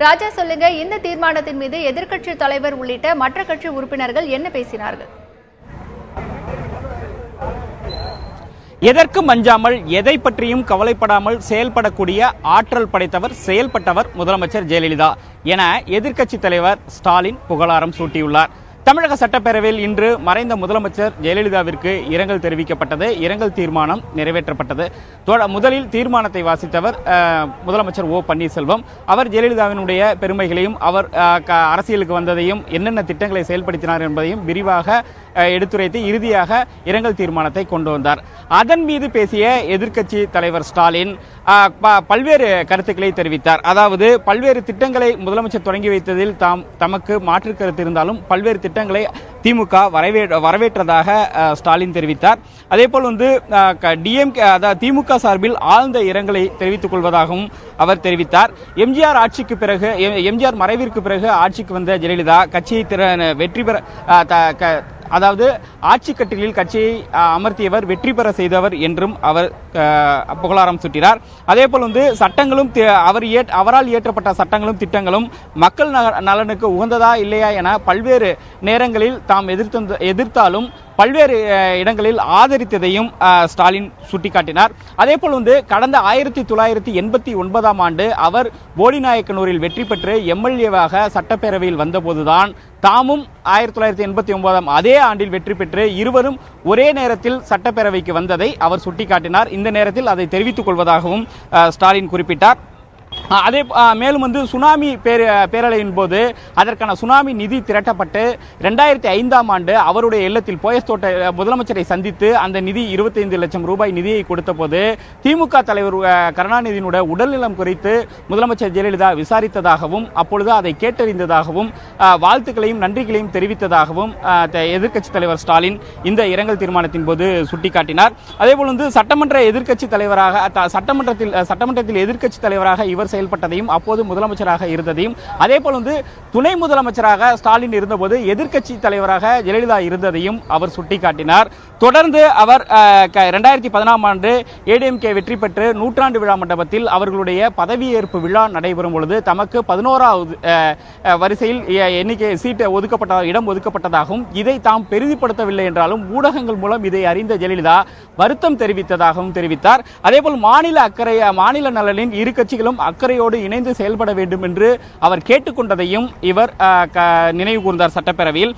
ராஜா, சொல்லுங்க, இந்த தீர்மானத்தின் மீது எதிர்க்கட்சி தலைவர் உள்ளிட்ட மற்ற கட்சி உறுப்பினர்கள் என்ன பேசினார்கள்? எதற்கும் அஞ்சாமல் எதை பற்றியும் கவலைப்படாமல் செயல்படக்கூடிய ஆற்றல் படைத்தவர், செயல்பட்டவர் முதலமைச்சர் ஜெயலலிதா என எதிர்க்கட்சி தலைவர் ஸ்டாலின் புகழாரம் சூட்டியுள்ளார். தமிழக சட்டப்பேரவையில் இன்று மறைந்த முதலமைச்சர் ஜெயலலிதாவிற்கு இரங்கல் தெரிவிக்கப்பட்டது. இரங்கல் தீர்மானம் நிறைவேற்றப்பட்டது. முதலில் தீர்மானத்தை வாசித்தவர் முதலமைச்சர் ஓ பன்னீர்செல்வம். அவர் ஜெயலலிதாவினுடைய பெருமைகளையும், அவர் அரசியலுக்கு வந்ததையும், என்னென்ன திட்டங்களை செயல்படுத்தினார் என்பதையும் விரிவாக எடுத்துரைத்து இறுதியாக இரங்கல் தீர்மானத்தை கொண்டு வந்தார். அதன் மீது பேசிய எதிர்க்கட்சி தலைவர் ஸ்டாலின் பல்வேறு கருத்துக்களை தெரிவித்தார். அதாவது, பல்வேறு திட்டங்களை முதலமைச்சர் தொடங்கி வைத்ததில் தமக்கு மாற்று கருத்து இருந்தாலும் பல்வேறு திட்டங்களை திமுக வரவேற்றதாக ஸ்டாலின் தெரிவித்தார். அதேபோல் டிஎம்கே, அதாவது திமுக சார்பில் ஆழ்ந்த இரங்கலை தெரிவித்துக் கொள்வதாகவும் அவர் தெரிவித்தார். எம்ஜிஆர் மறைவிற்கு பிறகு ஆட்சிக்கு வந்த ஜெயலலிதா கட்சியை வெற்றி பெற, அதாவது ஆட்சி கட்டிலில் கட்சியை அமர்த்தியவர், வெற்றி பெற செய்தவர் என்றும் அவர் புகழாரம் சூட்டினார். அதேபோல் சட்டங்களும், அவரால் இயற்றப்பட்ட சட்டங்களும் திட்டங்களும் மக்கள் நலனுக்கு உகந்ததா இல்லையா என பல்வேறு நேரங்களில் தாம் எதிர்த்தாலும் பல்வேறு இடங்களில் ஆதரித்ததையும் ஸ்டாலின் சுட்டிக்காட்டினார். அதேபோல் கடந்த 1989ஆம் ஆண்டு அவர் போடிநாயக்கனூரில் வெற்றி பெற்று எம்எல்ஏவாக சட்டப்பேரவையில் வந்தபோதுதான் தாமும் 1989ஆம் அதே ஆண்டில் வெற்றி பெற்று இருவரும் ஒரே நேரத்தில் சட்டப்பேரவைக்கு வந்ததை அவர் சுட்டிக்காட்டினார். இந்த நேரத்தில் அதை தெரிவித்துக் கொள்வதாகவும் ஸ்டாலின் குறிப்பிட்டார். அதே மேலும் சுனாமி பேரலையின் போது அதற்கான சுனாமி நிதி திரட்டப்பட்டு 2005ஆம் ஆண்டு அவருடைய இல்லத்தில் போயஸ்தோட்ட முதலமைச்சரை சந்தித்து அந்த நிதி 25 லட்சம் ரூபாய் நிதியை கொடுத்த போது திமுக தலைவர் கருணாநிதியினுடைய உடல்நலம் குறித்து முதலமைச்சர் ஜெயலலிதா விசாரித்ததாகவும், அப்பொழுது அதை கேட்டறிந்ததாகவும், வாழ்த்துக்களையும் நன்றிகளையும் தெரிவித்ததாகவும் எதிர்க்கட்சி தலைவர் ஸ்டாலின் இந்த இரங்கல் தீர்மானத்தின் போது சுட்டிக்காட்டினார். அதேபோல் சட்டமன்ற எதிர்க்கட்சி தலைவராக, சட்டமன்றத்தில் எதிர்க்கட்சி தலைவராக இவர் செயல்பட்டதையும், அப்போது முதலமைச்சராக இருந்ததையும், அதேபோல் துணை முதலமைச்சராக ஸ்டாலின் இருந்தபோது எதிர்க்கட்சி தலைவராக ஜெயலலிதா இருந்ததையும் அவர் சுட்டிக்காட்டினார். தொடர்ந்து அவர் 2010ஆம் ஆண்டு ஏடிஎம்கே வெற்றி பெற்று நூற்றாண்டு விழா மண்டபத்தில் அவர்களுடைய பதவியேற்பு விழா நடைபெறும் பொழுது தமக்கு 11வது வரிசையில் இடம் ஒதுக்கப்பட்டதாகவும், இதை தாம் பெரிதிப்படுத்தவில்லை என்றாலும் ஊடகங்கள் மூலம் இதை அறிந்த ஜெயலலிதா வருத்தம் தெரிவித்ததாகவும் தெரிவித்தார். அதேபோல் மாநில நலனில் இரு கட்சிகளும் அக்கறையோடு இணைந்து செயல்பட வேண்டும் என்று அவர் கேட்டுக்கொண்டதையும் இவர் நினைவு கூர்ந்தார் சட்டப்பேரவையில்.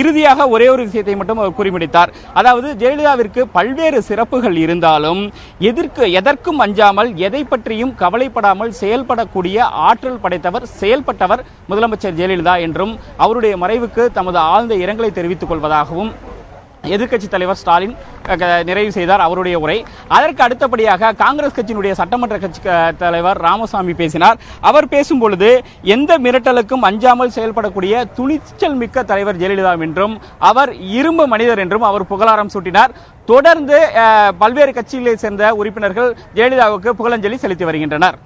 இறுதியாக ஒரே ஒரு விஷயத்தை மட்டும் அவர் குறிப்பிட்டார். அதாவது, ஜெயலலிதாவிற்கு பல்வேறு சிறப்புகள் இருந்தாலும் எதற்கும் அஞ்சாமல் எதை பற்றியும் கவலைப்படாமல் செயல்படக்கூடிய ஆற்றல் படைத்தவர், செயல்பட்டவர் முதலமைச்சர் ஜெயலலிதா என்றும் அவருடைய மறைவுக்கு தமது ஆழ்ந்த இரங்கலை தெரிவித்துக் கொள்வதாகவும் எதிர்க்கட்சி தலைவர் ஸ்டாலின் நிறைவு செய்தார் அவருடைய உரை. அதற்கு அடுத்தபடியாக காங்கிரஸ் கட்சியினுடைய சட்டமன்ற கட்சி தலைவர் ராமசாமி பேசினார். அவர் பேசும்பொழுது எந்த மிரட்டலுக்கும் அஞ்சாமல் செயல்படக்கூடிய துணிச்சல் மிக்க தலைவர் ஜெயலலிதா என்றும், அவர் இரும்பு மனிதர் என்றும் அவர் புகழாரம் சூட்டினார். தொடர்ந்து பல்வேறு கட்சிகளை சேர்ந்த உறுப்பினர்கள் ஜெயலலிதாவுக்கு புகழஞ்சலி செலுத்தி வருகின்றனர்.